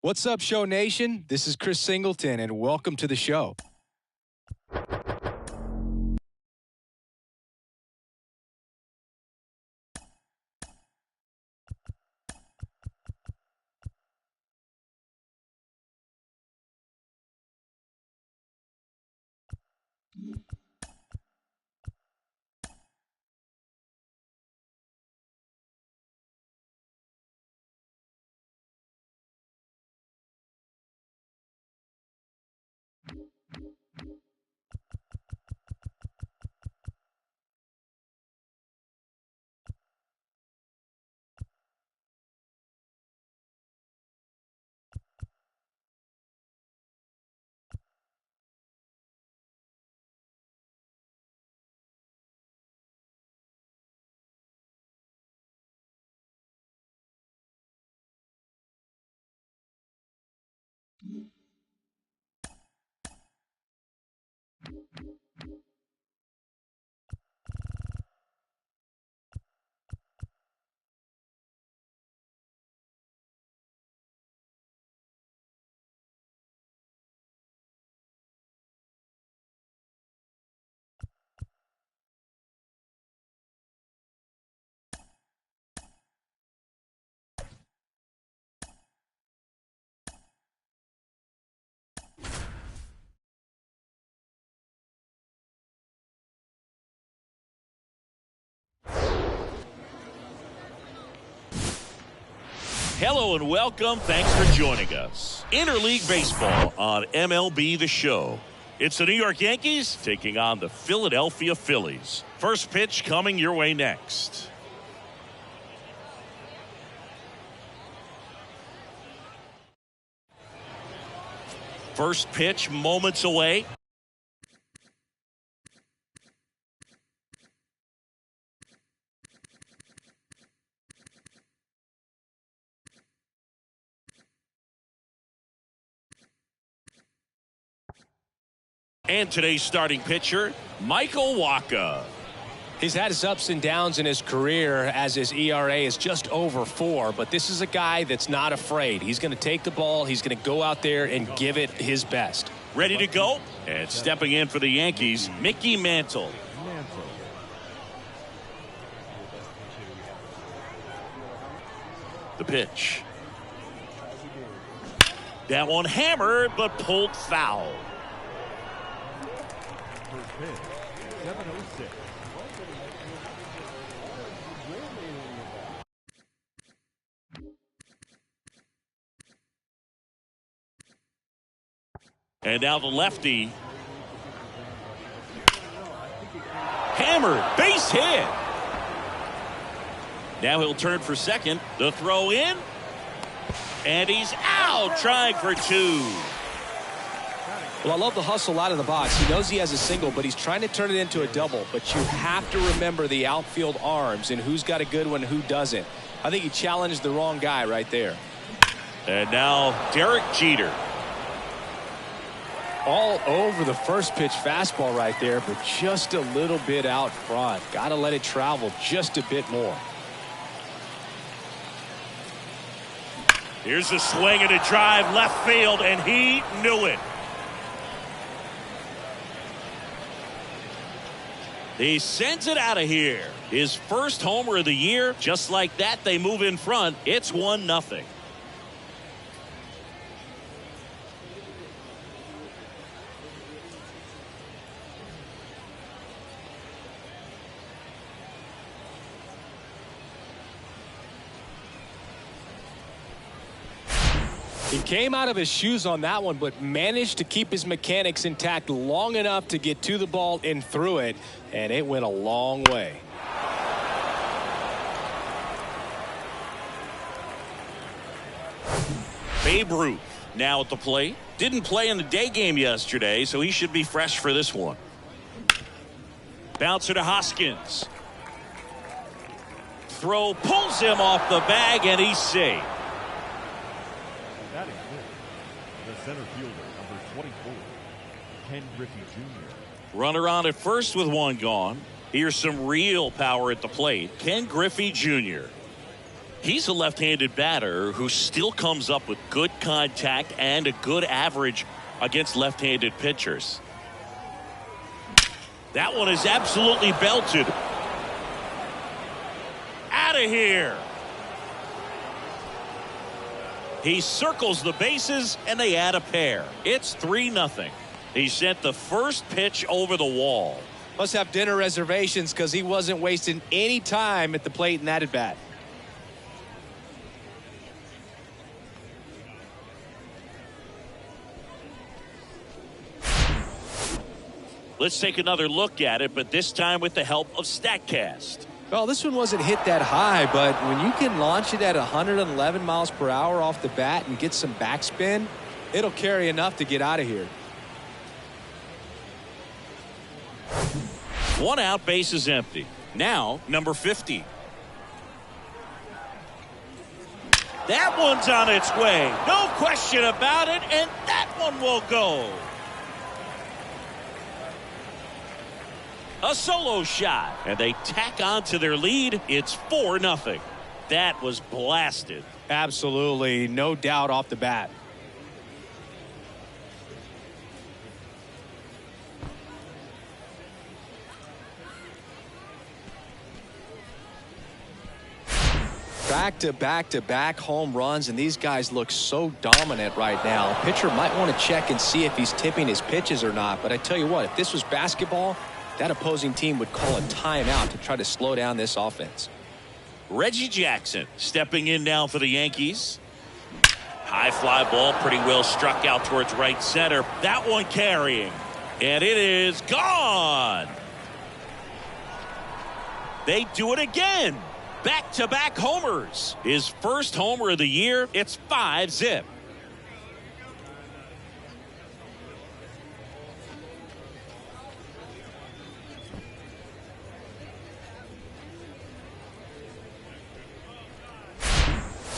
What's up, Show Nation? This is Chris Singleton, and welcome to the show. Hello and welcome. Thanks for joining us. Interleague Baseball on MLB The Show. It's the New York Yankees taking on the Philadelphia Phillies. First pitch coming your way next. First pitch moments away. And today's starting pitcher, Michael Wacha. He's had his ups and downs in his career as his ERA is just over 4, but this is a guy that's not afraid. He's going to take the ball. He's going to go out there and give it his best. Ready to go? And stepping in for the Yankees, Mickey Mantle. The pitch. That one hammered, but pulled foul. And now the lefty. Hammered, base hit. Now he'll turn for second. The throw in. And he's out, trying for 2. Well, I love the hustle out of the box. He knows he has a single, but he's trying to turn it into a double. But you have to remember the outfield arms and who's got a good one and who doesn't. I think he challenged the wrong guy right there. And now Derek Jeter. All over the first pitch fastball right there, but just a little bit out front. Got to let it travel just a bit more. Here's a swing and a drive left field, and he knew it. He sends it out of here. His first homer of the year. Just like that, they move in front. It's 1-0. He came out of his shoes on that one, but managed to keep his mechanics intact long enough to get to the ball and through it, and it went a long way. Babe Ruth now at the plate. Didn't play in the day game yesterday, so he should be fresh for this one. Bouncer to Hoskins. Throw pulls him off the bag, and he's safe. Batting fifth, the center fielder, number 24, Ken Griffey Jr. Runner on at first with 1 gone. Here's some real power at the plate. Ken Griffey Jr. He's a left-handed batter who still comes up with good contact and a good average against left-handed pitchers. That one is absolutely belted. Out of here. He circles the bases and they add a pair. It's 3-0. He sent the first pitch over the wall. Must have dinner reservations because he wasn't wasting any time at the plate in that at bat. Let's take another look at it, but this time with the help of StatCast. Well, this one wasn't hit that high, but when you can launch it at 111 miles per hour off the bat and get some backspin, it'll carry enough to get out of here. 1 out, base is empty. Now, number 50. That one's on its way. No question about it, and that one will go. A solo shot, and they tack on to their lead. It's 4-0. That was blasted. Absolutely, no doubt off the bat. Back-to-back-to-back home runs, and these guys look so dominant right now. Pitcher might want to check and see if he's tipping his pitches or not, but I tell you what, if this was basketball, that opposing team would call a timeout to try to slow down this offense. Reggie Jackson stepping in now for the Yankees. High fly ball, pretty well struck out towards right center. That one carrying, and it is gone. They do it again. Back-to-back homers. His first homer of the year. It's 5-0.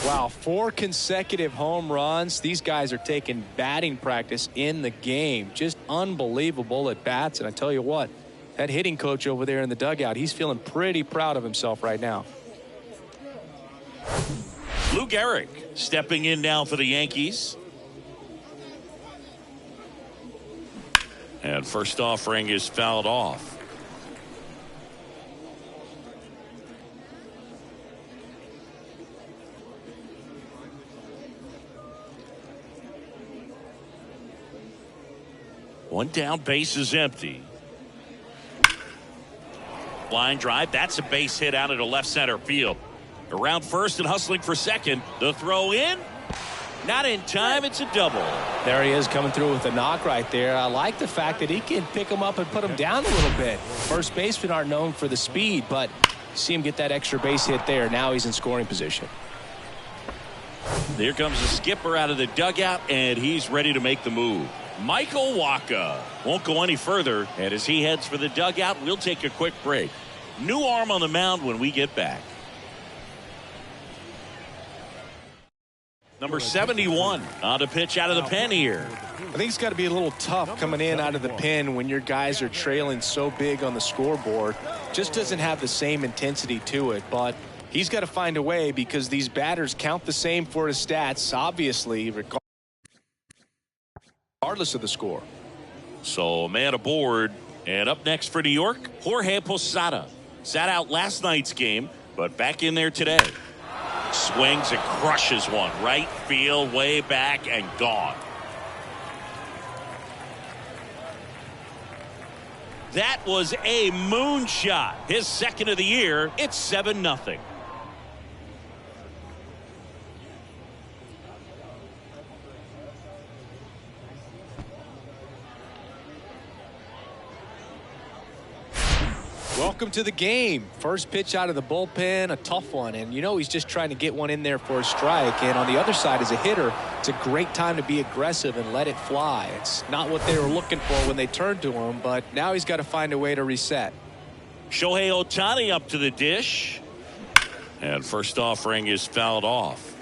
Wow, 4 consecutive home runs. These guys are taking batting practice in the game. Just unbelievable at bats. And I tell you what, that hitting coach over there in the dugout, he's feeling pretty proud of himself right now. Lou Gehrig stepping in now for the Yankees. And first offering is fouled off. One down, base is empty. Line drive, that's a base hit out into left center field. Around first and hustling for second. The throw in. Not in time. It's a double. There he is coming through with a knock right there. I like the fact that he can pick him up and put him down a little bit. First basemen aren't known for the speed, but see him get that extra base hit there. Now he's in scoring position. There comes the skipper out of the dugout, and he's ready to make the move. Michael Wacha won't go any further, and as he heads for the dugout, we'll take a quick break. New arm on the mound when we get back. Number 71 on a pitch out of the pen here. I think it's got to be a little tough coming in out of the pen when your guys are trailing so big on the scoreboard. Just doesn't have the same intensity to it, but he's got to find a way because these batters count the same for his stats, obviously, regardless of the score. So a man aboard, and up next for New York, Jorge Posada. Sat out last night's game, but back in there today. Swings and crushes one. Right field, way back, and gone. That was a moonshot. His second of the year. It's 7-0. Welcome to the game. First pitch out of the bullpen, a tough one. And you know he's just trying to get one in there for a strike. And on the other side, as a hitter, it's a great time to be aggressive and let it fly. It's not what they were looking for when they turned to him, but now he's got to find a way to reset. Shohei Ohtani up to the dish. And first offering is fouled off.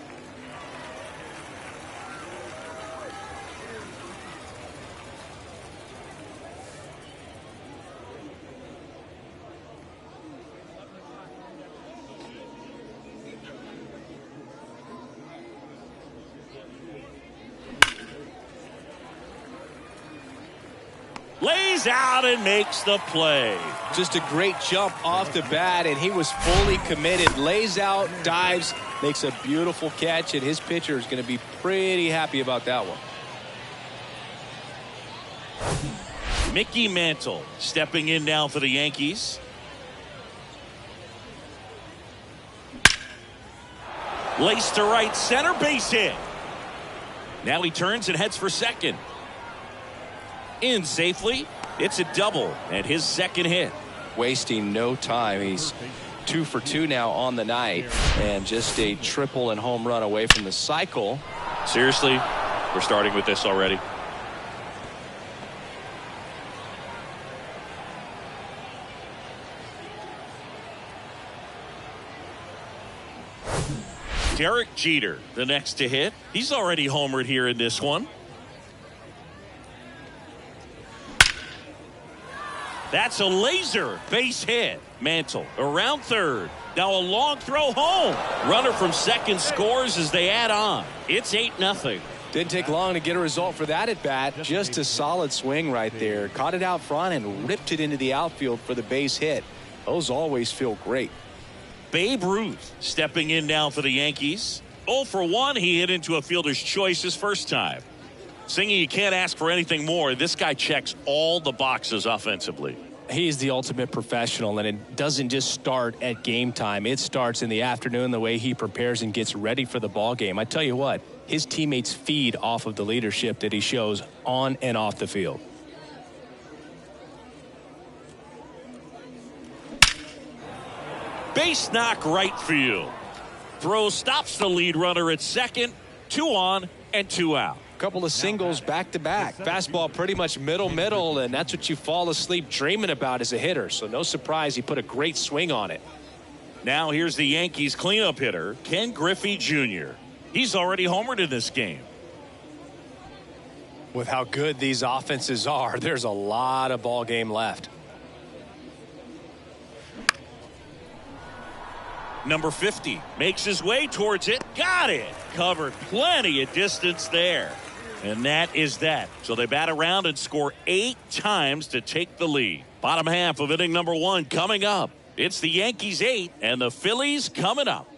lays out and makes the play. Just a great jump off the bat, and he was fully committed. Lays out, dives, makes a beautiful catch, and his pitcher is going to be pretty happy about that one. Mickey Mantle stepping in now for the Yankees. Lace to right center, base hit. Now he turns and heads for second. In safely. It's a double and his second hit. Wasting no time. He's 2 for 2 now on the night, and just a triple and home run away from the cycle. Seriously, we're starting with this already. Derek Jeter, the next to hit. He's already homered here in this one. That's a laser base hit. Mantle around third. Now a long throw home. Runner from second scores as they add on. It's 8-0. Didn't take long to get a result for that at bat. Just a solid swing right there. Caught it out front and ripped it into the outfield for the base hit. Those always feel great. Babe Ruth stepping in now for the Yankees. 0 for 1. He hit into a fielder's choice his first time. Singing, you can't ask for anything more. This guy checks all the boxes offensively. He's the ultimate professional, and it doesn't just start at game time. It starts in the afternoon, the way he prepares and gets ready for the ball game. I tell you what, his teammates feed off of the leadership that he shows on and off the field. Base knock right field. Throw stops the lead runner at second. 2 on and 2 out. Couple of singles back to back. Fastball pretty much middle, and that's what you fall asleep dreaming about as a hitter. So no surprise he put a great swing on it. Now here's the Yankees cleanup hitter, Ken Griffey Jr. He's already homered in this game. With how good these offenses are, there's a lot of ball game left. Number 50 makes his way towards it. Got it. Covered plenty of distance there. And that is that. So they bat around and score 8 times to take the lead. Bottom half of inning number 1 coming up. It's the Yankees 8 and the Phillies coming up.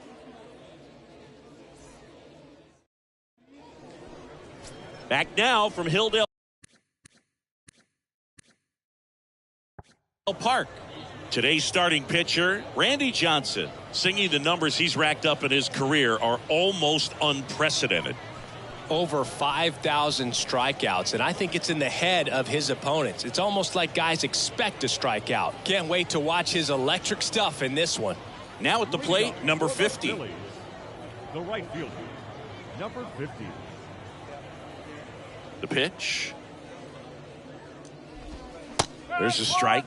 Back now from Hilldale Park. Today's starting pitcher, Randy Johnson. Singing, the numbers he's racked up in his career are almost unprecedented. Over 5,000 strikeouts, and I think it's in the head of his opponents. It's almost like guys expect to strike out. Can't wait to watch his electric stuff in this one. Now at the plate, number 50. The right fielder, number 50. The pitch. There's a strike.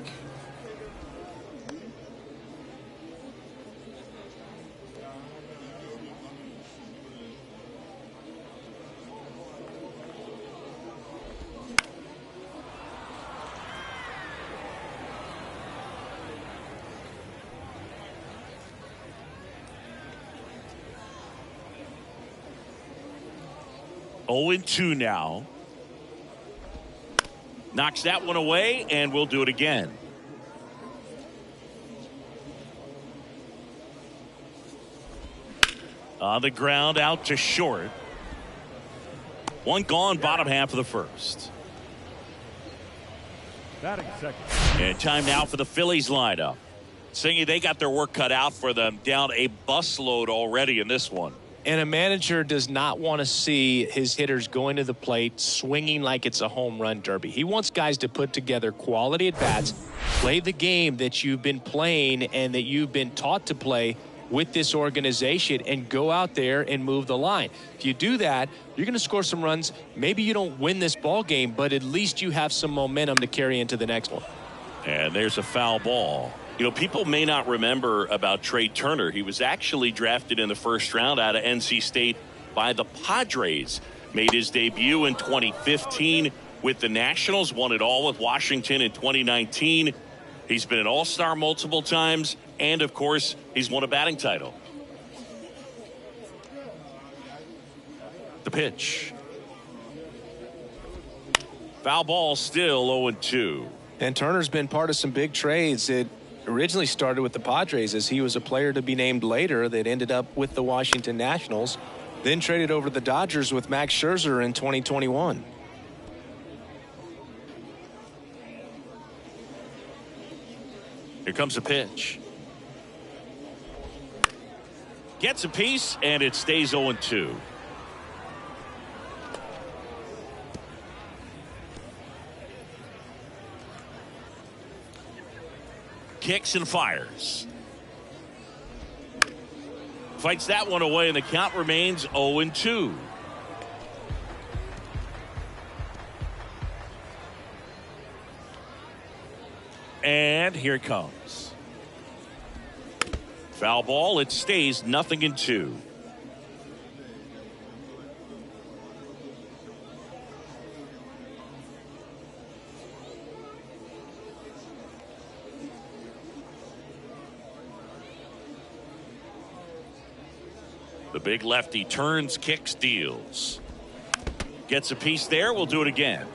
Oh and 2 now. Knocks that one away, and we'll do it again. On the ground, out to short. One gone, bottom half of the first. Batting second. And time now for the Phillies lineup. Singy, they got their work cut out for them. Down a busload already in this one. And a manager does not want to see his hitters going to the plate swinging like it's a home run derby. He wants guys to put together quality at bats, play the game that you've been playing and that you've been taught to play with this organization, and go out there and move the line. If you do that, you're going to score some runs. Maybe you don't win this ball game, but at least you have some momentum to carry into the next one. And there's a foul ball. You know, people may not remember about Trey Turner. He was actually drafted in the first round out of NC State by the Padres. Made his debut in 2015 with the Nationals. Won it all with Washington in 2019. He's been an all-star multiple times. And, of course, he's won a batting title. The pitch. Foul ball, still 0-2. And Turner's been part of some big trades. It originally started with the Padres as he was a player to be named later that ended up with the Washington Nationals, then traded over to the Dodgers with Max Scherzer in 2021. Here comes a pitch. Gets a piece, and it stays 0-2. Kicks and fires. Fights that one away, and the count remains 0-2. And here it comes. Foul ball. It stays 0-2. The big lefty turns, kicks, deals. Gets a piece there. We'll do it again.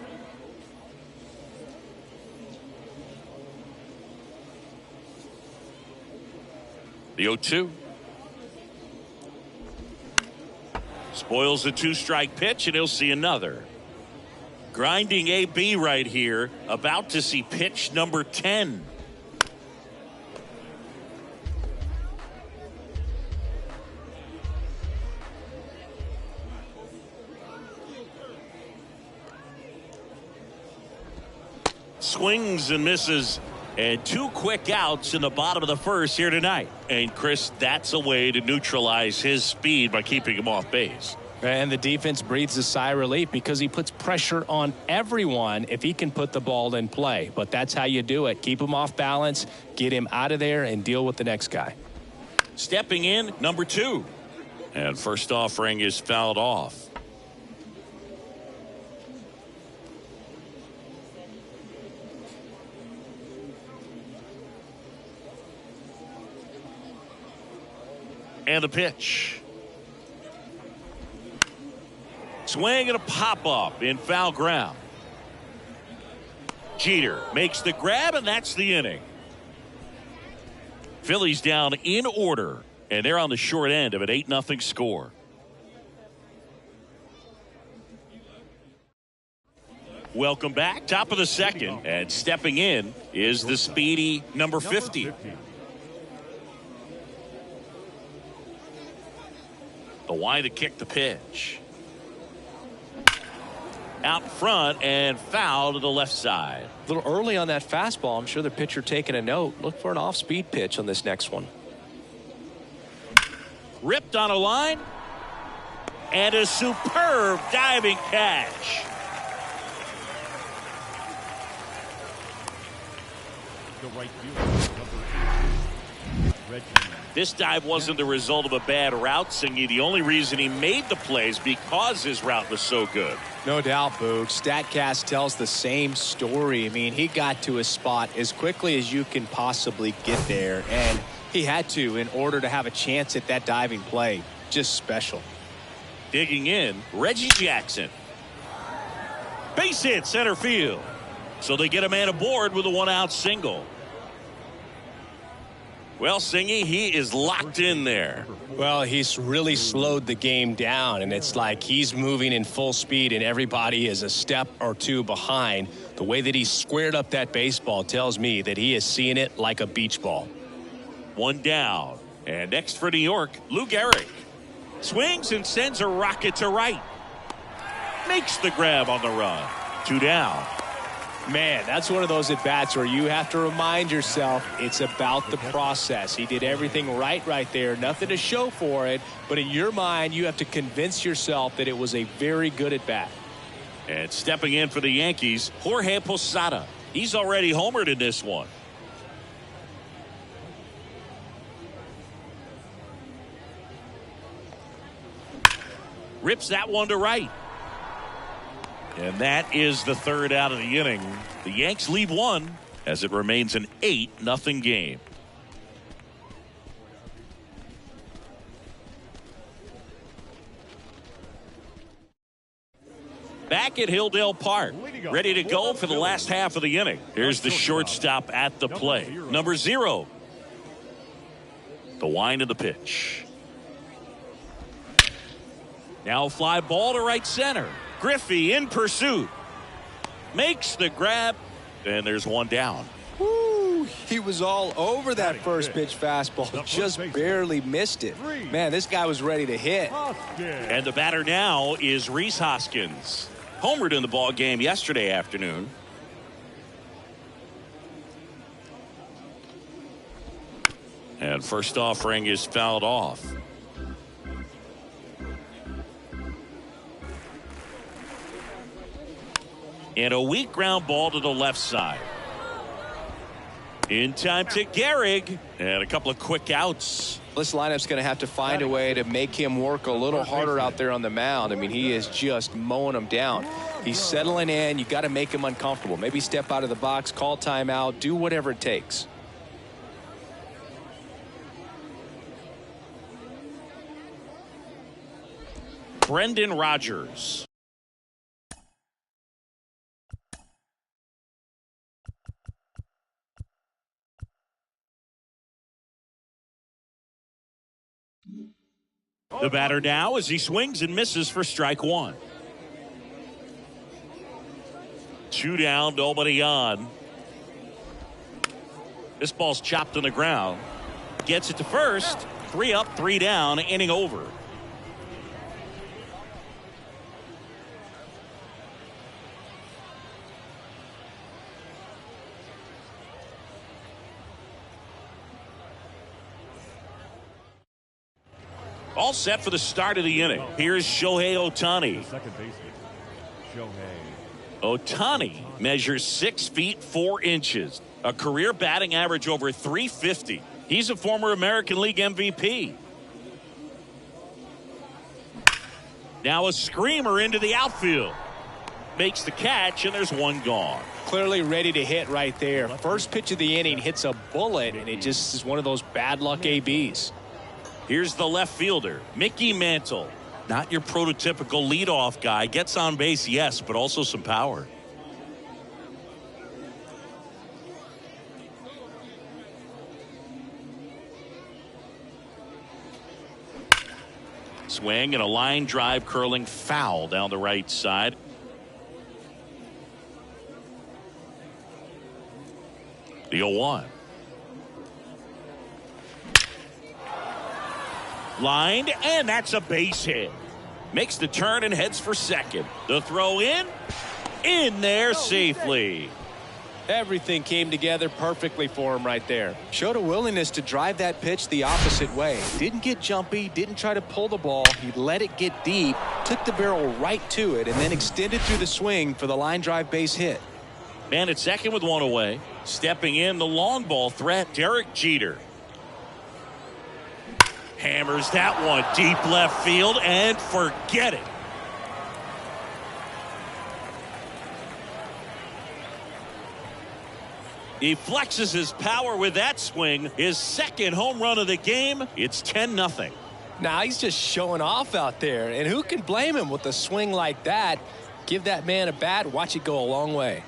The 0-2. Spoils the two-strike pitch, and he'll see another. Grinding AB right here. About to see pitch number 10. Swings and misses, and two quick outs in the bottom of the first here tonight. And Chris, that's a way to neutralize his speed by keeping him off base. And the defense breathes a sigh of relief because he puts pressure on everyone if he can put the ball in play. But that's how you do it. Keep him off balance, get him out of there, and deal with the next guy. Stepping in, number 2. And first offering is fouled off. And a pitch. Swing and a pop-up in foul ground. Jeter makes the grab, and that's the inning. Phillies down in order, and they're on the short end of an 8-0 score. Welcome back. Top of the second, and stepping in is the speedy number 50. The wide to kick the pitch. Out front and foul to the left side. A little early on that fastball. I'm sure the pitcher taking a note. Look for an off-speed pitch on this next one. Ripped on a line. And a superb diving catch. The right fielder, number 8, Reggie. This dive wasn't the result of a bad route, Singy. The only reason he made the play is because his route was so good. No doubt, Boog. StatCast tells the same story. I mean, he got to his spot as quickly as you can possibly get there, and he had to in order to have a chance at that diving play. Just special. Digging in, Reggie Jackson. Base hit center field. So they get a man aboard with a one-out single. Well, Singy, he is locked in there. Well, he's really slowed the game down, and it's like he's moving in full speed, and everybody is a step or two behind. The way that he squared up that baseball tells me that he is seeing it like a beach ball. One down. And next for New York, Lou Gehrig. Swings and sends a rocket to right. Makes the grab on the run. 2 down. Man, that's one of those at-bats where you have to remind yourself it's about the process. He did everything right there. Nothing to show for it. But in your mind, you have to convince yourself that it was a very good at-bat. And stepping in for the Yankees, Jorge Posada. He's already homered in this one. Rips that one to right. And that is the third out of the inning. The Yanks leave one as it remains an 8-0 game. Back at Hilldale Park, ready to go for the last half of the inning. Here's the shortstop at the plate, number 0. The wind of the pitch. Now fly ball to right center. Griffey in pursuit. Makes the grab, and there's one down. Woo, he was all over that first pitch fastball, just barely missed it. Man, this guy was ready to hit. And the batter now is Rhys Hoskins. Homered in the ball game yesterday afternoon. And first offering is fouled off. And a weak ground ball to the left side. In time to Gehrig. And a couple of quick outs. This lineup's going to have to find a way to make him work a little harder out there on the mound. I mean, he is just mowing them down. He's settling in. You got to make him uncomfortable. Maybe step out of the box, call timeout, do whatever it takes. Brendan Rodgers. The batter now as he swings and misses for strike 1. 2 down, nobody on. This ball's chopped on the ground. Gets it to first. 3 up, 3 down, inning over. All set for the start of the inning. Here's Shohei Ohtani. Second baseman, Shohei. Ohtani measures 6 feet 4 inches. A career batting average over 350. He's a former American League MVP. Now a screamer into the outfield. Makes the catch, and there's one gone. Clearly ready to hit right there. First pitch of the inning hits a bullet, and it just is one of those bad luck ABs. Here's the left fielder, Mickey Mantle. Not your prototypical leadoff guy. Gets on base, yes, but also some power. Swing and a line drive curling foul down the right side. The 0-1. Lined, and that's a base hit. Makes the turn and heads for second. The throw in there safely. Everything came together perfectly for him right there. Showed a willingness to drive that pitch the opposite way. Didn't get jumpy, didn't try to pull the ball. He let it get deep, took the barrel right to it, and then extended through the swing for the line drive base hit. Man at second with 1 away. Stepping in, the long ball threat, Derek Jeter. Hammers that one deep left field, and forget it. He flexes his power with that swing. His second home run of the game. It's 10-0. Now he's just showing off out there, and who can blame him with a swing like that? Give that man a bat, watch it go a long way.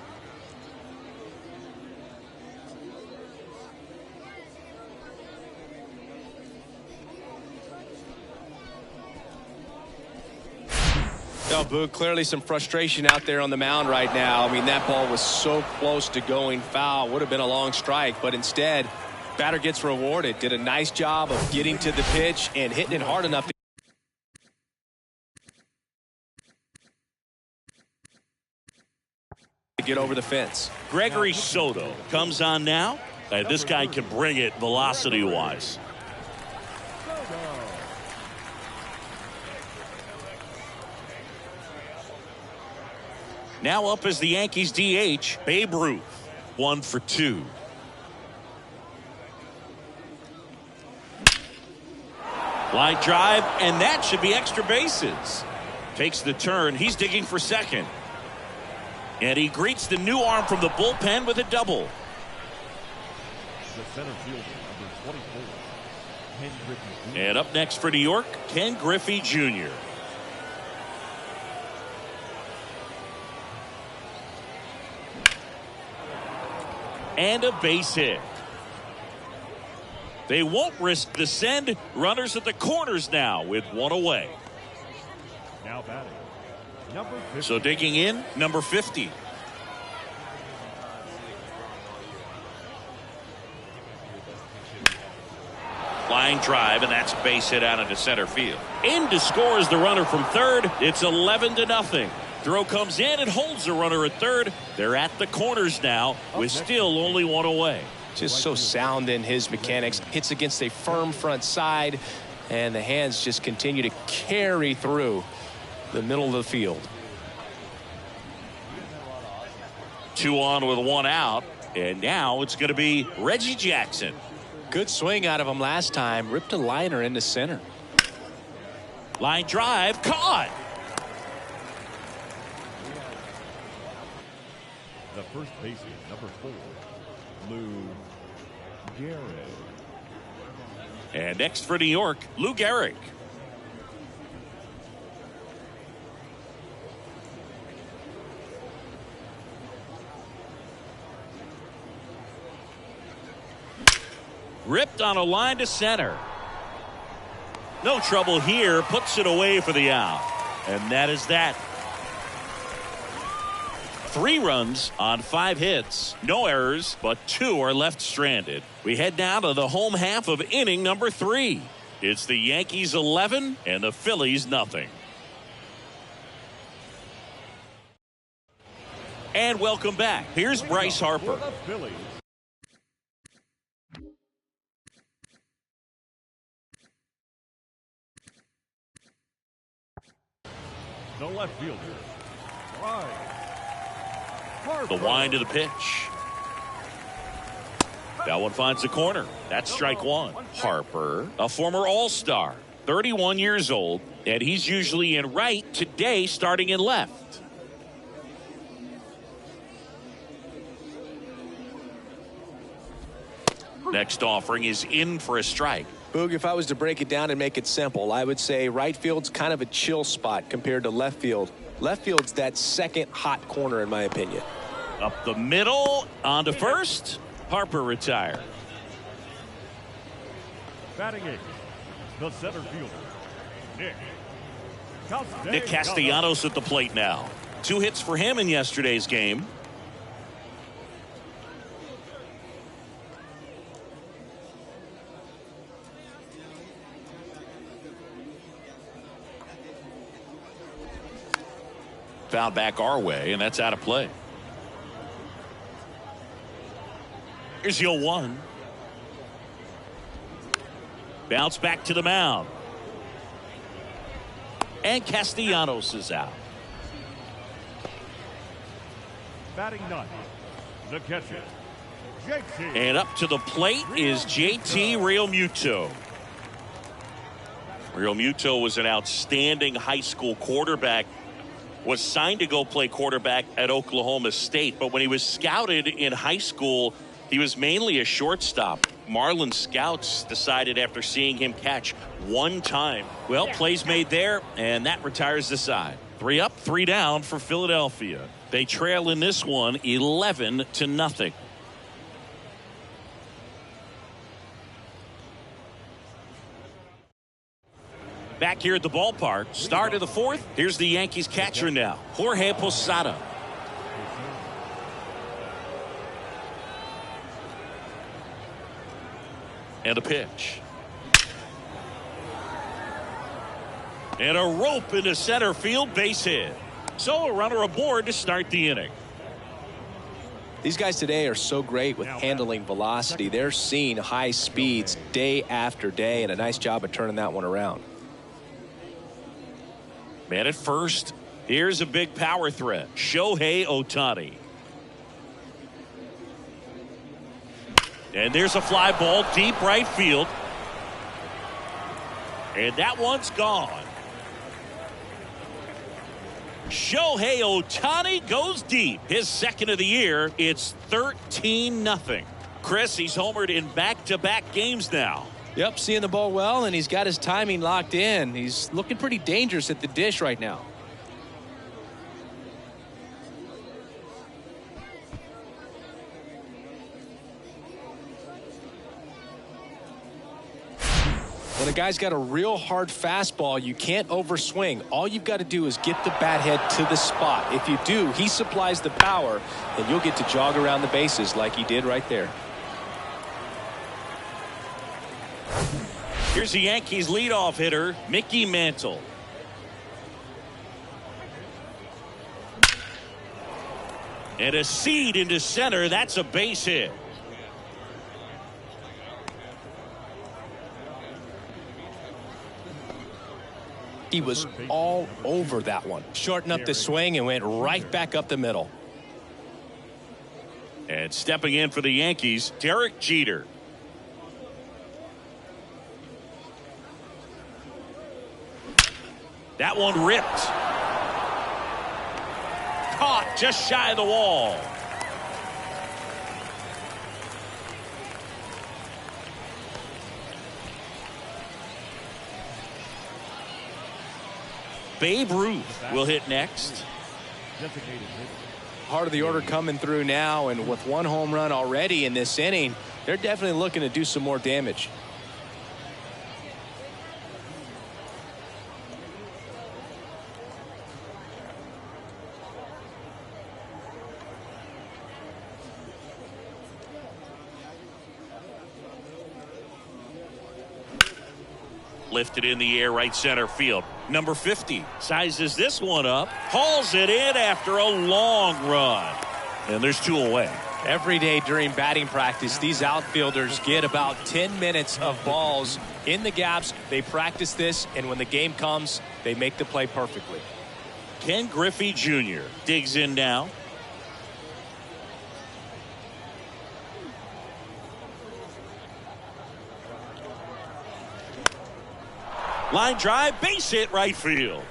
Oh, Boog, clearly some frustration out there on the mound right now. I mean, that ball was so close to going foul. Would have been a long strike, but instead, batter gets rewarded. Did a nice job of getting to the pitch and hitting it hard enough to get over the fence. Gregory Soto comes on now. This guy can bring it velocity-wise. Now up as the Yankees DH, Babe Ruth, 1 for 2. Line drive, and that should be extra bases. Takes the turn. He's digging for second. And he greets the new arm from the bullpen with a double. The center fielder, number 24, Ken Griffey Jr. And up next for New York, Ken Griffey Jr. And a base hit. They won't risk the send. Runners at the corners now with one away. Now batting, number 50. So digging in, number 50. Line drive, and that's a base hit out into center field. In to score is the runner from third. It's 11-0. Throw comes in and holds the runner at third. They're at the corners now with still only one away. Just so sound in his mechanics. Hits against a firm front side, and the hands just continue to carry through the middle of the field. 2 on with 1 out, and now it's going to be Reggie Jackson. Good swing out of him last time. Ripped a liner into center. Line drive, caught. The first baseman, number 4, Lou Gehrig. And next for New York, Lou Gehrig. Ripped on a line to center. No trouble here. Puts it away for the out. And that is that. 3 runs on 5 hits. No errors, but 2 are left stranded. We head now to the home half of inning number 3. It's the Yankees 11 and the Phillies nothing. And welcome back. Here's Bryce Harper. For the Phillies, the left fielder, Bryce Harper. The wind of the pitch. That one finds the corner. That's strike 1. Harper, a former All-Star, 31 years old, and he's usually in right, today starting in left. Next offering is in for a strike. Boog, if I was to break it down and make it simple, I would say right field's kind of a chill spot compared to left field. Left field's that second hot corner, in my opinion. Up the middle, on to first. Harper retired. Batting 8, the center fielder, Nick Castellanos at the plate now. 2 hits for him in yesterday's game. Foul back our way, and that's out of play. Here's the 0-1. Bounce back to the mound. And Castellanos is out. Batting 9, the catcher, JT. And up to the plate is JT Realmuto. Realmuto was an outstanding high school quarterback. Was signed to go play quarterback at Oklahoma State, but when he was scouted in high school, he was mainly a shortstop. Marlin scouts decided after seeing him catch 1 time. Well, plays made there, and that retires the side. 3 up, 3 down for Philadelphia. They trail in this one 11-0. Back here at the ballpark, start of the 4th. Here's the Yankees catcher now, Jorge Posada. And a pitch. And a rope into center field, base hit. So a runner aboard to start the inning. These guys today are so great with handling velocity. They're seeing high speeds day after day, and a nice job of turning that one around. Man at first. Here's a big power threat. Shohei Ohtani. And there's a fly ball deep right field. And that one's gone. Shohei Ohtani goes deep. His second of the year. It's 13-0. Chris, he's homered in back-to-back games now. Yep, seeing the ball well, and he's got his timing locked in. He's looking pretty dangerous at the dish right now. When a guy's got a real hard fastball, you can't overswing. All you've got to do is get the bat head to the spot. If you do, he supplies the power, and you'll get to jog around the bases like he did right there. Here's the Yankees leadoff hitter, Mickey Mantle. And a seed into center. That's a base hit. He was all over that one. Shortened up the swing and went right back up the middle. And stepping in for the Yankees, Derek Jeter. That one ripped. Caught just shy of the wall. Babe Ruth will hit next. Heart of the order coming through now, and with one home run already in this inning, they're definitely looking to do some more damage. Lifted in the air, right center field. Number 50 sizes this one up, hauls it in after a long run. And there's 2 away. Every day during batting practice, these outfielders get about 10 minutes of balls in the gaps. They practice this, and when the game comes, they make the play perfectly. Ken Griffey Jr. digs in now. Line drive, base hit right field.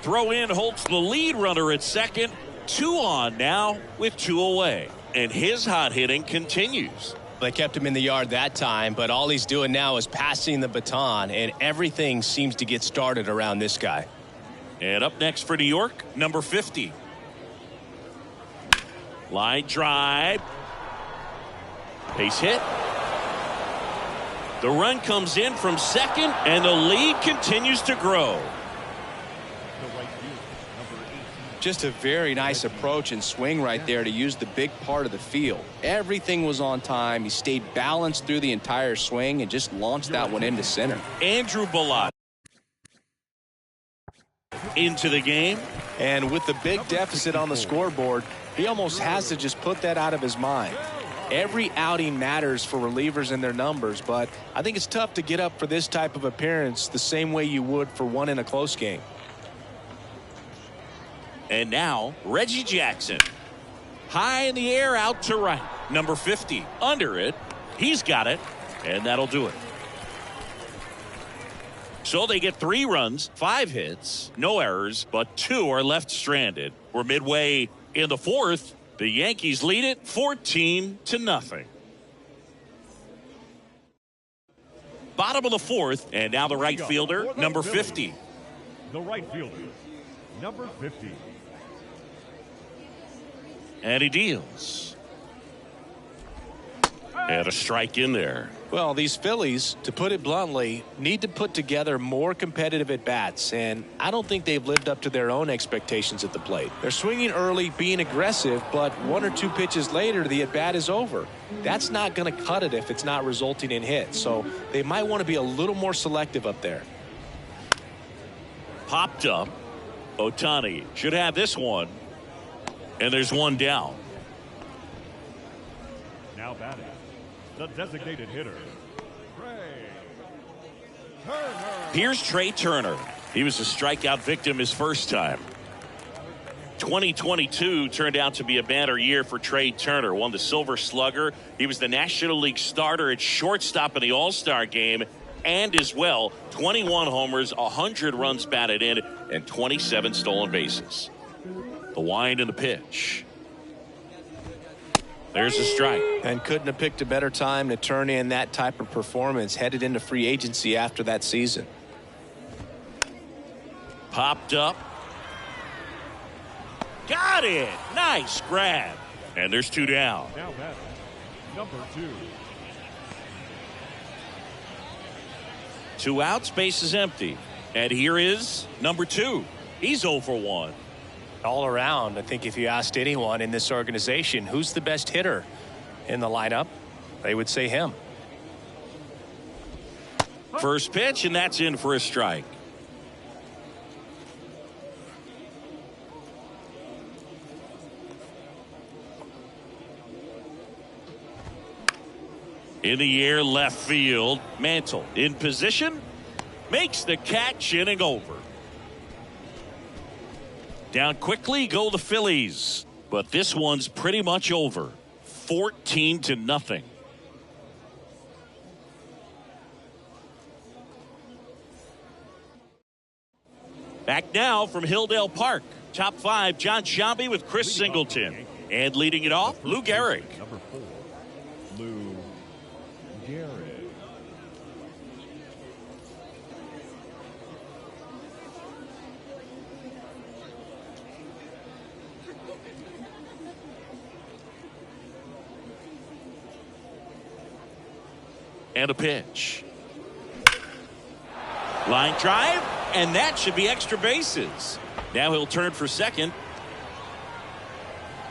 Throw in Holt's the lead runner at second. 2 on now with 2 away. And his hot hitting continues. They kept him in the yard that time, but all he's doing now is passing the baton, and everything seems to get started around this guy. And up next for New York, number 50. Line drive. Base hit. The run comes in from second, and the lead continues to grow. Just a very nice approach and swing right there to use the big part of the field. Everything was on time. He stayed balanced through the entire swing and just launched that one into center. Andrew Bellot into the game. And with the big deficit on the scoreboard, he almost has to just put that out of his mind. Every outing matters for relievers and their numbers, but I think it's tough to get up for this type of appearance the same way you would for one in a close game. And now Reggie Jackson. High in the air, out to right. Number 50 under it. He's got it, and that'll do it. So they get 3 runs, 5 hits, no errors, but 2 are left stranded. We're midway in the 4th. The Yankees lead it 14-0. Bottom of the 4th, and now the right fielder, number 50. The right fielder, number 50. And he deals. And a strike in there. Well, these Phillies, to put it bluntly, need to put together more competitive at-bats, and I don't think they've lived up to their own expectations at the plate. They're swinging early, being aggressive, but 1 or 2 pitches later, the at-bat is over. That's not going to cut it if it's not resulting in hits, so they might want to be a little more selective up there. Popped up. Ohtani should have this one, and there's 1 down. Now batting, the designated hitter, Trey Turner. Here's Trey Turner. He was a strikeout victim his first time. 2022 turned out to be a banner year for Trey Turner. Won the Silver Slugger. He was the National League starter at shortstop in the All-Star game, and as well 21 homers, 100 runs batted in, and 27 stolen bases. The wind and the pitch. There's a strike. And couldn't have picked a better time to turn in that type of performance, headed into free agency after that season. Popped up. Got it. Nice grab. And there's 2 down. Now batting, number 2. 2 outs, base is empty. And here is number 2. He's 0 for 1. All around, I think if you asked anyone in this organization who's the best hitter in the lineup, they would say him. First pitch, and that's in for a strike. In the air, left field. Mantle in position, makes the catch, inning over. Down quickly go the Phillies, but this one's pretty much over. 14-0. Back now from Hilldale Park. Top 5, John Sciambi with Chris Singleton. And leading it off, Lou Gehrig. Number 4, Lou Gehrig. And a pitch. Line drive, and that should be extra bases. Now he'll turn for second.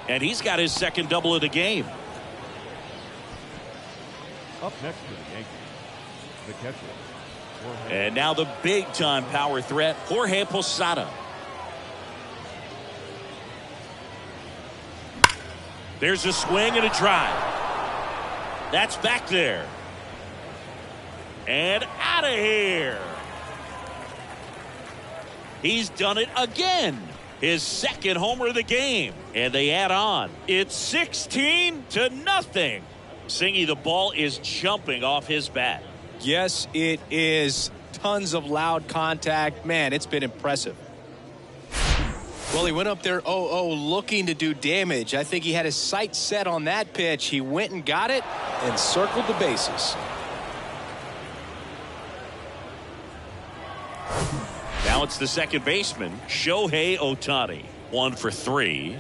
And he's got his second double of the game. Up next for the Yankees, the catcher. And now the big-time power threat, Jorge Posada. There's a swing and a drive. That's back there. And out of here. He's done it again. His second homer of the game. And they add on. It's 16-0. Singy, the ball is jumping off his bat. Yes, it is. Tons of loud contact. Man, it's been impressive. Well, he went up there 0-0 looking to do damage. I think he had his sights set on that pitch. He went and got it and circled the bases. Now it's the second baseman, Shohei Ohtani. 1 for 3.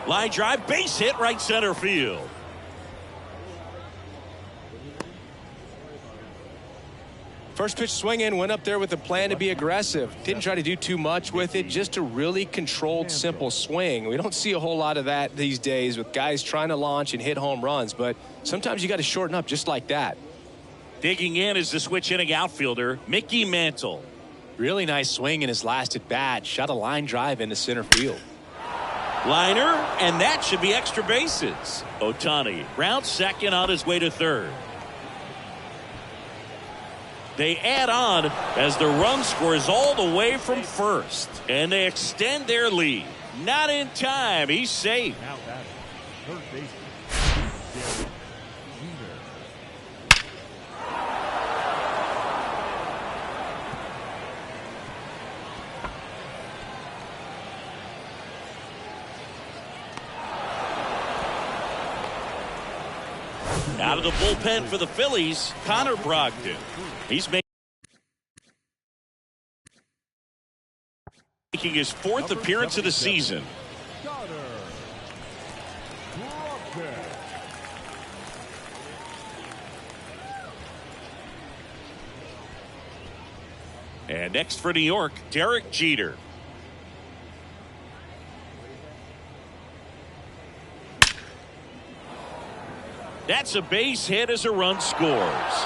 Line drive, base hit, right center field. First pitch swinging, went up there with a plan to be aggressive. Didn't try to do too much with it, just a really controlled, simple swing. We don't see a whole lot of that these days with guys trying to launch and hit home runs, but sometimes you got to shorten up just like that. Digging in is the switch hitting outfielder, Mickey Mantle. Really nice swing in his last at bat. Shot a line drive into center field. Liner, and that should be extra bases. Ohtani rounds second on his way to third. They add on as the run scores all the way from first. And they extend their lead. Not in time. He's safe. Now batting, third baseman, Derek Jeter. Out of the bullpen for the Phillies, Connor Brogdon. He's making his 4th appearance of the season. And next for New York, Derek Jeter. That's a base hit as a run scores.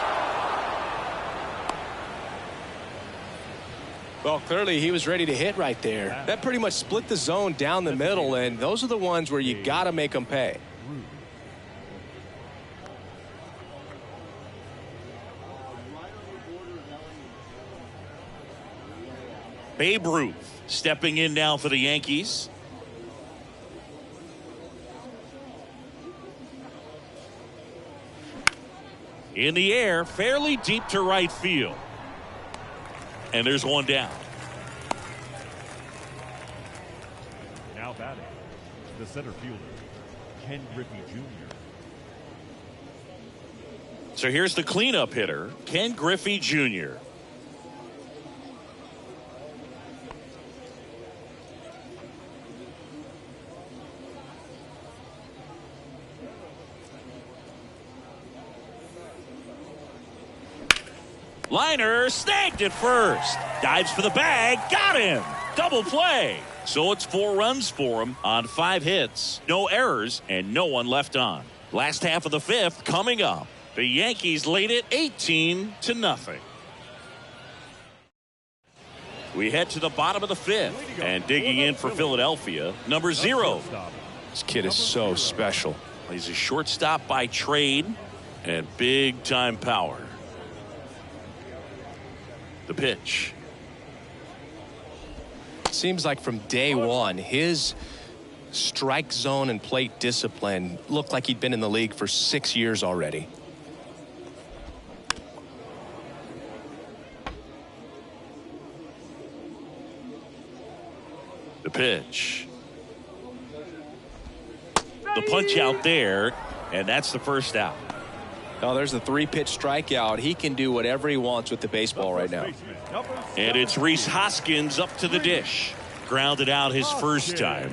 Well, clearly he was ready to hit right there. That pretty much split the zone down the middle, and those are the ones where you got to make them pay. Babe Ruth stepping in now for the Yankees. In the air, fairly deep to right field. And there's one down. Now batting, the center fielder, Ken Griffey Jr. So here's the cleanup hitter, Ken Griffey Jr. Liner snagged at first. Dives for the bag. Got him. Double play. So it's 4 runs for him on 5 hits. No errors and no one left on. Last half of the 5th coming up. The Yankees lead it 18-0. We head to the bottom of the 5th. And digging in for Philadelphia, number 0. This kid is so special. He's a shortstop by trade and big time power. The pitch. Seems like from day one, his strike zone and plate discipline looked like he'd been in the league for 6 years already. The pitch. The punch out there, and that's the first out. Oh, there's the 3-pitch strikeout. He can do whatever he wants with the baseball right now. And it's Rhys Hoskins up to the dish. Grounded out his first time.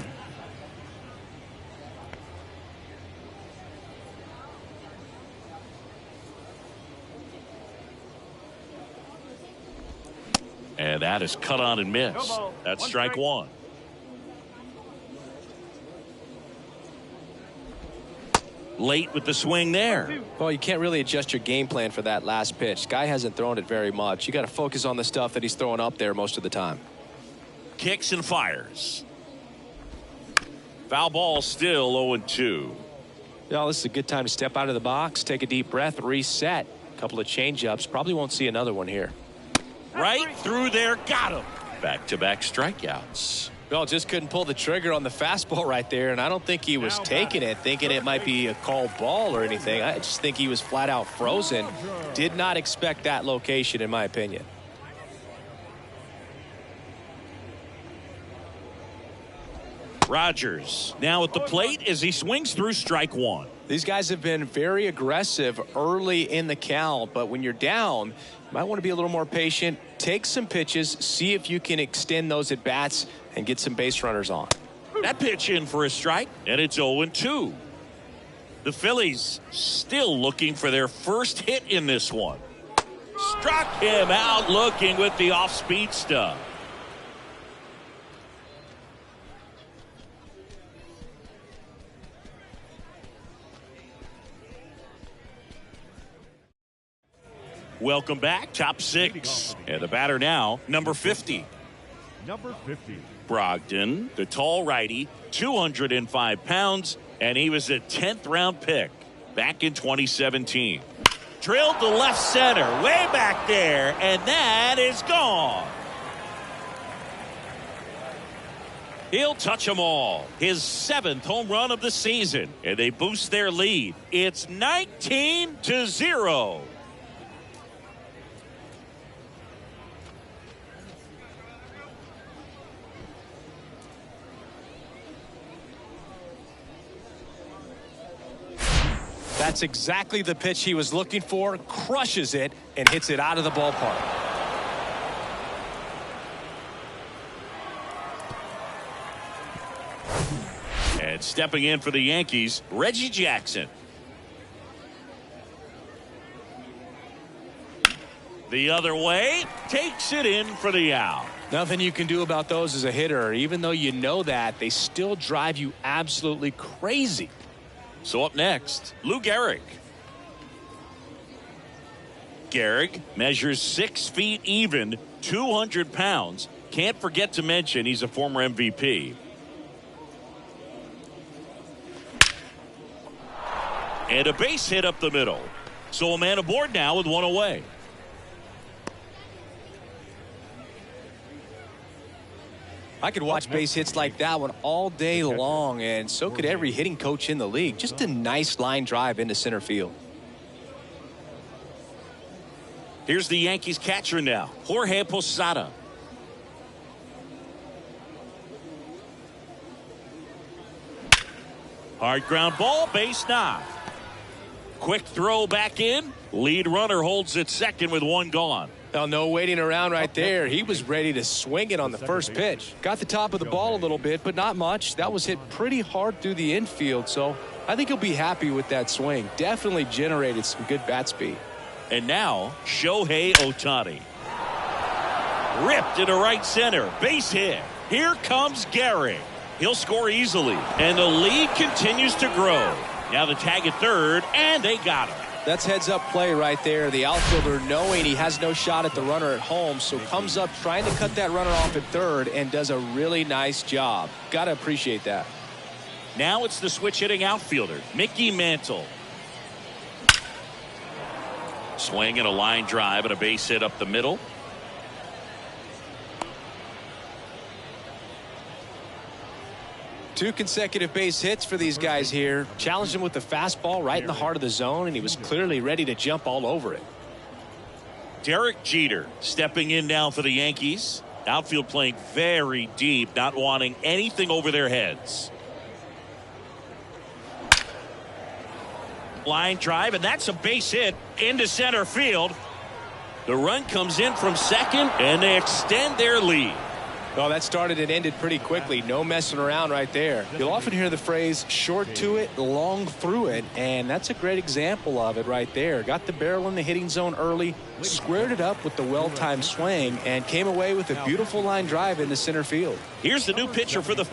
And that is cut on and missed. That's strike 1. Late with the swing there. Well, you can't really adjust your game plan for that last pitch. Guy hasn't thrown it very much. You got to focus on the stuff that he's throwing up there most of the time. Kicks and fires. Foul ball, still 0-2. Yeah, this is a good time to step out of the box, take a deep breath, reset. A couple of change-ups. Probably won't see another one here. Right through there, got him. Back-to-back strikeouts. Well, just couldn't pull the trigger on the fastball right there, and I don't think he was taking it, thinking it might be a called ball or anything. I just think he was flat out frozen. Did not expect that location, in my opinion. Rogers now at the plate as he swings through strike 1. These guys have been very aggressive early in the count, but when you're down, you might want to be a little more patient. Take some pitches, see if you can extend those at bats and get some base runners on. That pitch in for a strike, and it's 0-2. The Phillies still looking for their first hit in this one. Struck him out looking with the off-speed stuff. Welcome back, top 6. And the batter now, number 50. Number 50. Brogdon, the tall righty, 205 pounds, and he was a 10th round pick back in 2017. Drilled to left center, way back there, and that is gone. He'll touch them all. His 7th home run of the season, and they boost their lead. It's 19-0. That's exactly the pitch he was looking for, crushes it, and hits it out of the ballpark. And stepping in for the Yankees, Reggie Jackson. The other way, takes it in for the out. Nothing you can do about those as a hitter. Even though you know that, they still drive you absolutely crazy. So up next, Lou Gehrig. Gehrig measures 6 feet even, 200 pounds. Can't forget to mention he's a former MVP. And a base hit up the middle. So a man aboard now with 1 away. I could watch base hits like that one all day long, and so could every hitting coach in the league. Just a nice line drive into center field. Here's the Yankees catcher now, Jorge Posada. Hard ground ball, base knock. Quick throw back in. Lead runner holds at second with 1 gone. Now, no waiting around right there. He was ready to swing it on the first pitch. Got the top of the ball a little bit, but not much. That was hit pretty hard through the infield, so I think he'll be happy with that swing. Definitely generated some good bat speed. And now, Shohei Ohtani. Ripped into right center. Base hit. Here comes Gehrig. He'll score easily. And the lead continues to grow. Now the tag at third, and they got him. That's heads-up play right there. The outfielder knowing he has no shot at the runner at home, so comes up trying to cut that runner off at third and does a really nice job. Got to appreciate that. Now it's the switch-hitting outfielder, Mickey Mantle. Swing and a line drive and a base hit up the middle. Two consecutive base hits for these guys here. Challenged him with the fastball right in the heart of the zone, and he was clearly ready to jump all over it. Derek Jeter stepping in now for the Yankees. Outfield playing very deep, not wanting anything over their heads. Line drive, and that's a base hit into center field. The run comes in from second, and they extend their lead. Well, that started and ended pretty quickly. No messing around right there. You'll often hear the phrase short to it, long through it, and that's a great example of it right there. Got the barrel in the hitting zone early, squared it up with the well-timed swing, and came away with a beautiful line drive into center field. Here's the new pitcher for the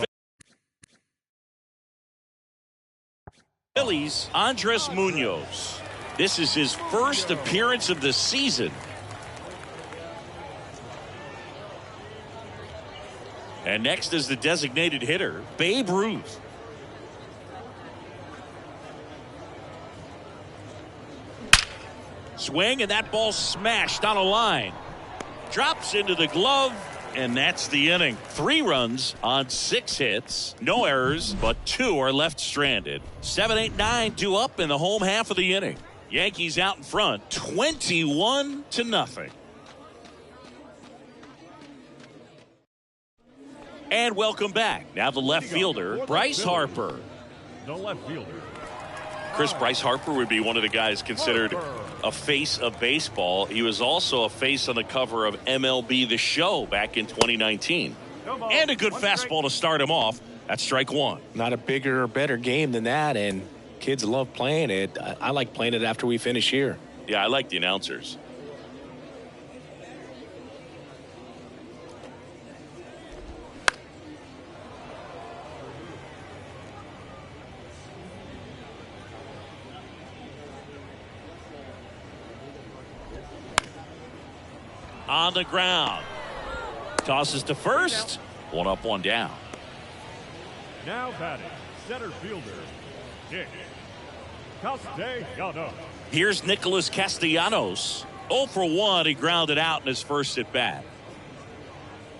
Phillies, Andres Munoz. This is his first appearance of the season. And next is the designated hitter, Babe Ruth. Swing, and that ball smashed on a line. Drops into the glove, and that's the inning. 3 runs on 6 hits. No errors, but 2 are left stranded. 7, 8, 9, 2 up in the home half of the inning. Yankees out in front, 21-0. And welcome back. Now the left fielder, Bryce Harper. The left fielder. Chris, Bryce Harper would be one of the guys considered a face of baseball. He was also a face on the cover of MLB The Show back in 2019. And a good fastball to start him off. That's strike one. Not a bigger or better game than that, and kids love playing it. I like playing it after we finish here. Yeah, I like the announcers. On the ground. Tosses to first. 1 up, 1 down. Now batting, center fielder, Nick Castellanos. Here's Nicholas Castellanos. 0 for 1. He grounded out in his first at bat.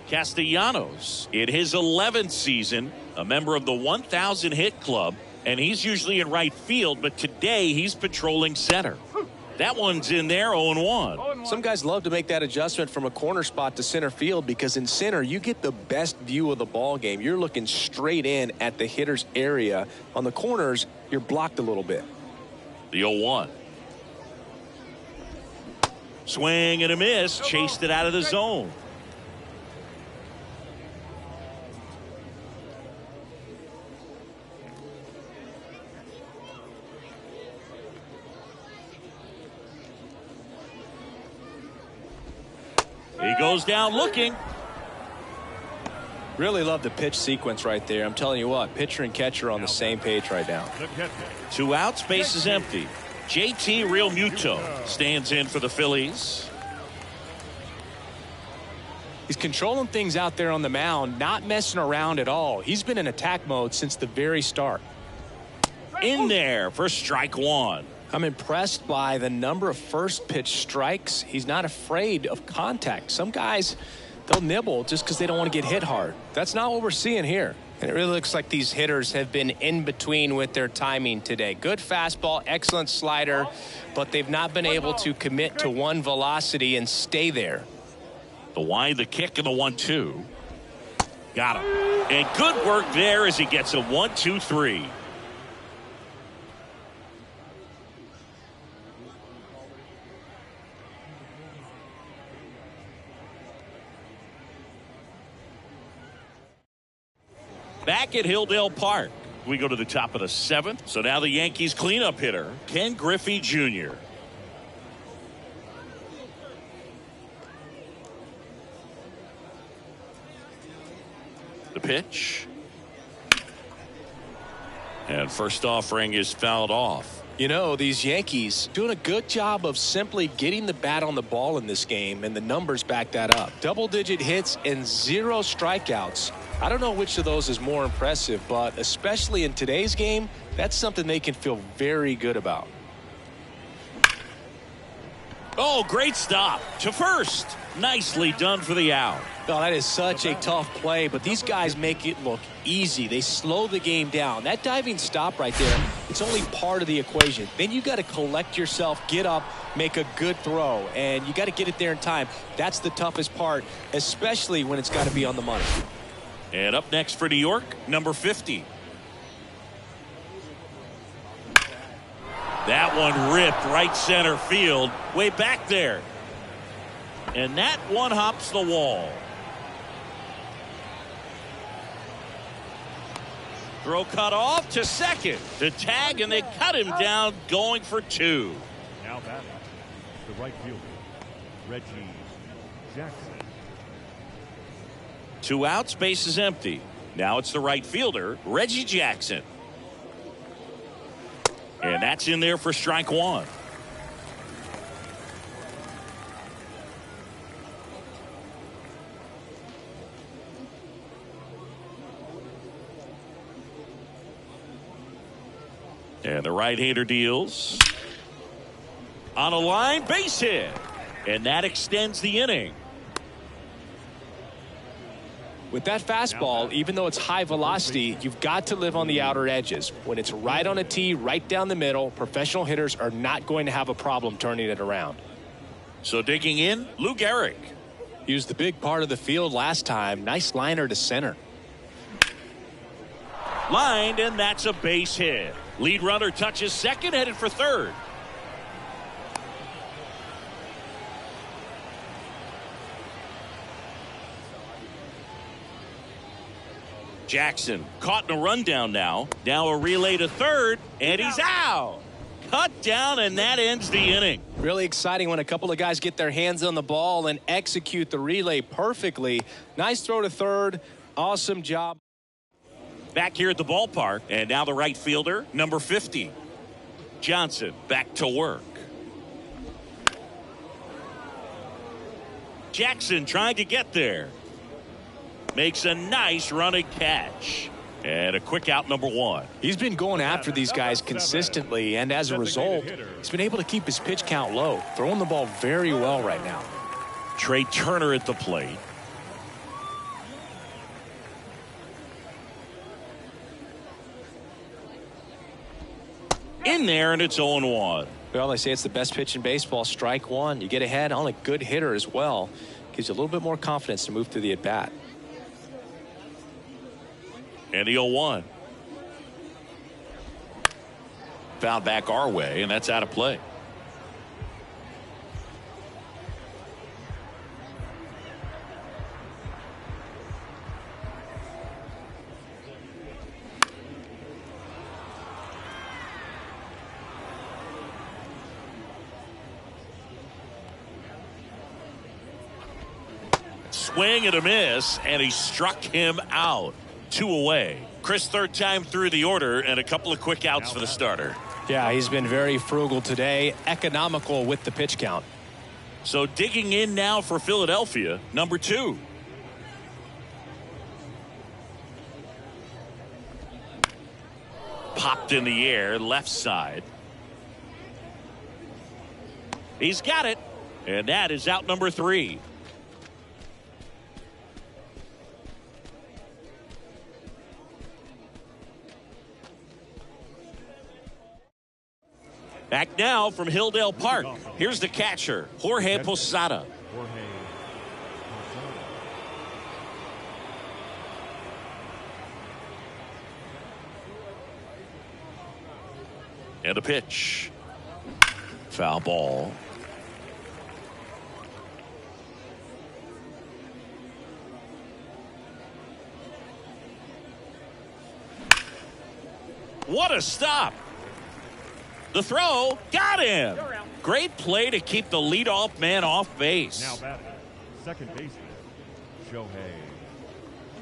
Castellanos, in his 11th season, a member of the 1,000 hit club, and he's usually in right field, but today he's patrolling center. That one's in there, 0-1. Some guys love to make that adjustment from a corner spot to center field because in center, you get the best view of the ball game. You're looking straight in at the hitter's area. On the corners, you're blocked a little bit. The 0-1. Swing and a miss. Chased it out of the zone. He goes down looking. Really love the pitch sequence right there. I'm telling you what, pitcher and catcher on the same page right now. 2 outs, base is empty. JT Realmuto stands in for the Phillies. He's controlling things out there on the mound, not messing around at all. He's been in attack mode since the very start. In there for strike 1. I'm impressed by the number of first pitch strikes. He's not afraid of contact. Some guys, they'll nibble just because they don't want to get hit hard. That's not what we're seeing here. And it really looks like these hitters have been in between with their timing today. Good fastball, excellent slider, but they've not been able to commit to one velocity and stay there. The wide, the kick, and the 1-2. Got him. And good work there as he gets a 1-2-3. Back at Hilldale Park, we go to the top of the 7th. So now the Yankees cleanup hitter, Ken Griffey Jr. The pitch. And first offering is fouled off. You know, these Yankees doing a good job of simply getting the bat on the ball in this game, and the numbers back that up. Double-digit hits and 0 strikeouts. I don't know which of those is more impressive, but especially in today's game, that's something they can feel very good about. Oh, great stop to first. Nicely done for the out. Oh, that is such a tough play, but these guys make it look easy. They slow the game down. That diving stop right there, it's only part of the equation. Then you got to collect yourself, get up, make a good throw, and you got to get it there in time. That's the toughest part, especially when it's got to be on the money. And up next for New York, number 50. That one ripped right center field, way back there. And that one hops the wall. Throw cut off to second. The tag, and they cut him down going for 2. Now batting, the right fielder, Reggie Jackson. 2 outs, base is empty. Now it's the right fielder, Reggie Jackson. And that's in there for strike 1. And the right-hander deals. On a line, base hit. And that extends the inning. With that fastball, even though it's high velocity, you've got to live on the outer edges. When it's right on a tee, right down the middle, professional hitters are not going to have a problem turning it around. So digging in, Lou Gehrig. Used the big part of the field last time. Nice liner to center. Lined, and that's a base hit. Lead runner touches second, headed for third. Jackson caught in a rundown now. Now a relay to third, and he's out. Cut down, and that ends the inning. Really exciting when a couple of guys get their hands on the ball and execute the relay perfectly. Nice throw to third. Awesome job. Back here at the ballpark, and now the right fielder, number 50. Johnson back to work. Jackson trying to get there. Makes a nice running catch. And a quick out, number 1. He's been going after these guys consistently, and as a result, he's been able to keep his pitch count low, throwing the ball very well right now. Trey Turner at the plate. In there, and it's 0-1. Well, they say it's the best pitch in baseball, strike 1. You get ahead on a good hitter as well. Gives you a little bit more confidence to move through the at-bat. And the 0-1. Fouled back our way, and that's out of play. Swing and a miss, and he struck him out. 2 away. Chris, third time through the order, and a couple of quick outs for the starter. Yeah, he's been very frugal today, economical with the pitch count. So digging in now for Philadelphia, number 2. Popped in the air, left side. He's got it, and that is out number 3. Back now from Hilldale Park. Here's the catcher, Jorge Posada. And a pitch. Foul ball. What a stop. The throw got him. Great play to keep the leadoff man off base. Now batting, second baseman, Shohei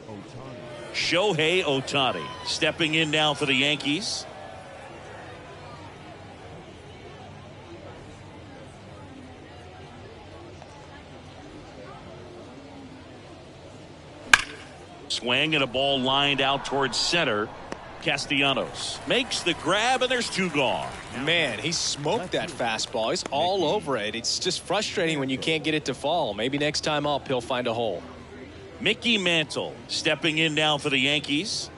Ohtani. Shohei Ohtani stepping in now for the Yankees. Swing and a ball lined out towards center. Castellanos makes the grab, and there's 2 gone. Man, he smoked that fastball. He's all over it. It's just frustrating when you can't get it to fall. Maybe next time up he'll find a hole. Mickey Mantle stepping in now for the Yankees.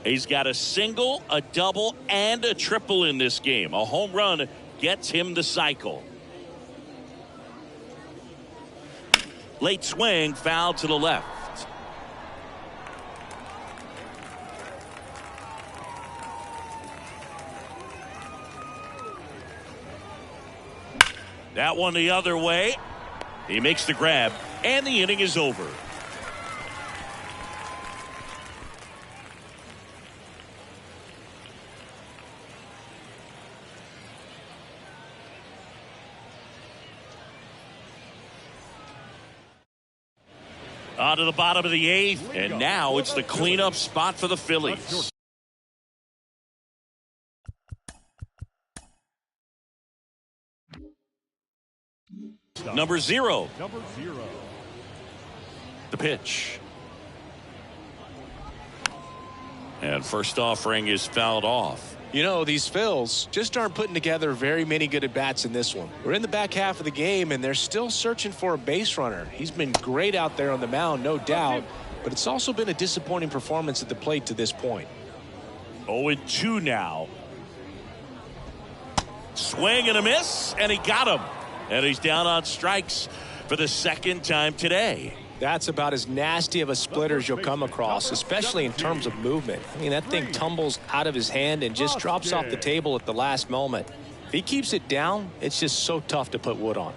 He's got a single, a double, and a triple in this game. A home run gets him the cycle. Late swing, foul to the left. That one the other way. He makes the grab, and the inning is over. On to the bottom of the 8th, and now it's the cleanup spot for the Phillies. Number 0. The pitch. And first offering is fouled off. You know, these Phils just aren't putting together very many good at-bats in this one. We're in the back half of the game, and they're still searching for a base runner. He's been great out there on the mound, no doubt, but it's also been a disappointing performance at the plate to this point. 0-2 now. Swing and a miss, and he got him. And he's down on strikes for the 2nd time today. That's about as nasty of a splitter as you'll come across, especially in terms of movement. I mean, that thing tumbles out of his hand and just drops off the table at the last moment. If he keeps it down, it's just so tough to put wood on.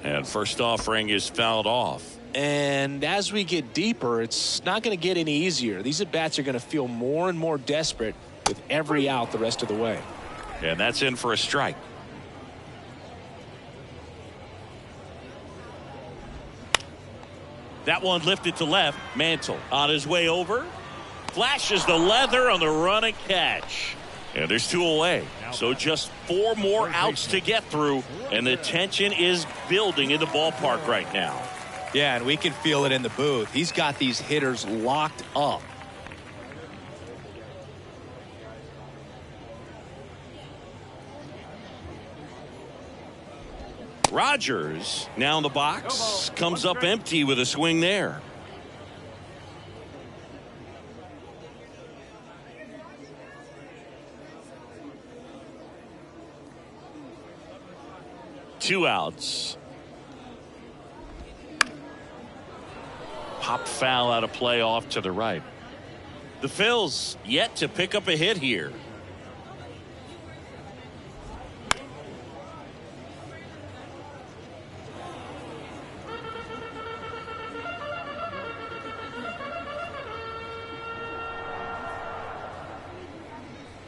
And first offering is fouled off. And as we get deeper, it's not going to get any easier. These at-bats are going to feel more and more desperate with every out the rest of the way. And that's in for a strike. That one lifted to left. Mantle on his way over. Flashes the leather on the running catch. And there's 2 away. So just 4 more outs to get through. And the tension is building in the ballpark right now. Yeah, and we can feel it in the booth. He's got these hitters locked up. Rogers now in the box, comes up empty with a swing there. Two outs. Pop foul out of play off to the right. The Phils yet to pick up a hit here.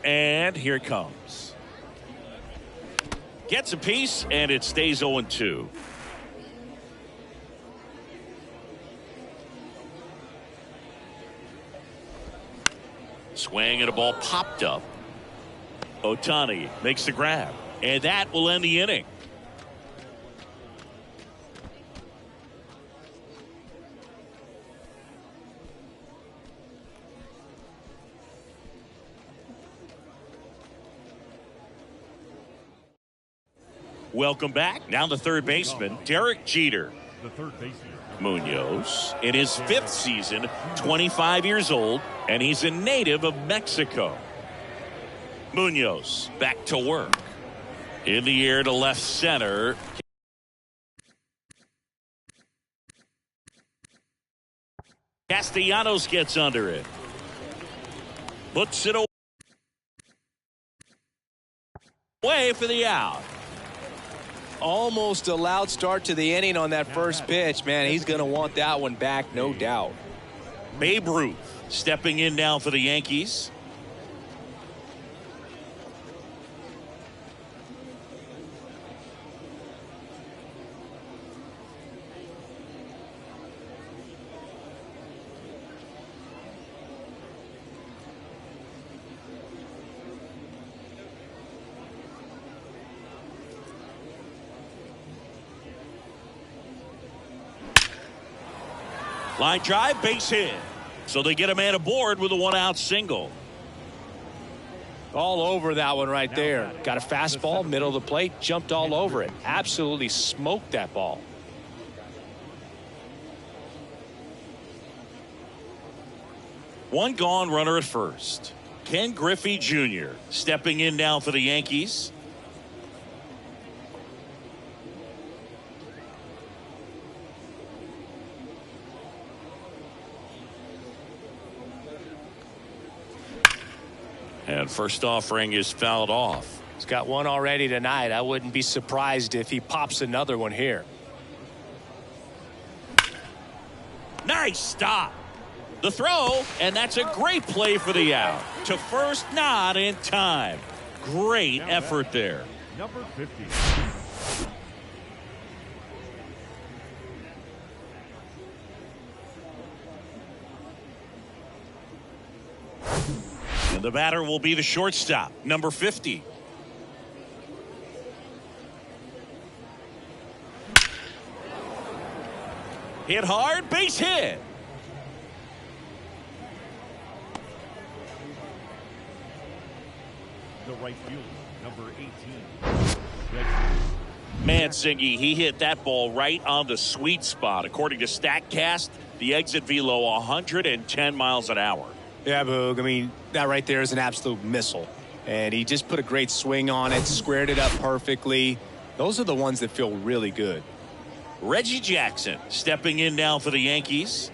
And here it comes. Gets a piece, and it stays 0-2. Swing and a ball popped up. Ohtani makes the grab, and that will end the inning. Welcome back. Now the third baseman, Derek Jeter. The third baseman. Munoz in his 5th season, 25 years old, and he's a native of Mexico. Munoz back to work. In the air to left center. Castellanos gets under it. Puts it away for the out. Almost a loud start to the inning on that first pitch. Man, he's going to want that one back, no doubt. Babe Ruth stepping in now for the Yankees. Line drive, base hit. So they get a man aboard with a 1-out single. All over that one right there. Got a fastball, middle of the plate, jumped all over it. Absolutely smoked that ball. One gone, runner at first. Ken Griffey Jr. stepping in now for the Yankees. And first offering is fouled off. He's got one already tonight. I wouldn't be surprised if he pops another one here. Nice stop. The throw, and that's a great play for the out. To first, not in time. Great effort there. Number 50. And the batter will be the shortstop, number 50. Hit hard, base hit. The right fielder, number 18. Mansingy, he hit that ball right on the sweet spot. According to StatCast, the exit velo 110 miles an hour. Yeah, Boog. I mean, that right there is an absolute missile. And he just put a great swing on it, squared it up perfectly. Those are the ones that feel really good. Reggie Jackson stepping in now for the Yankees.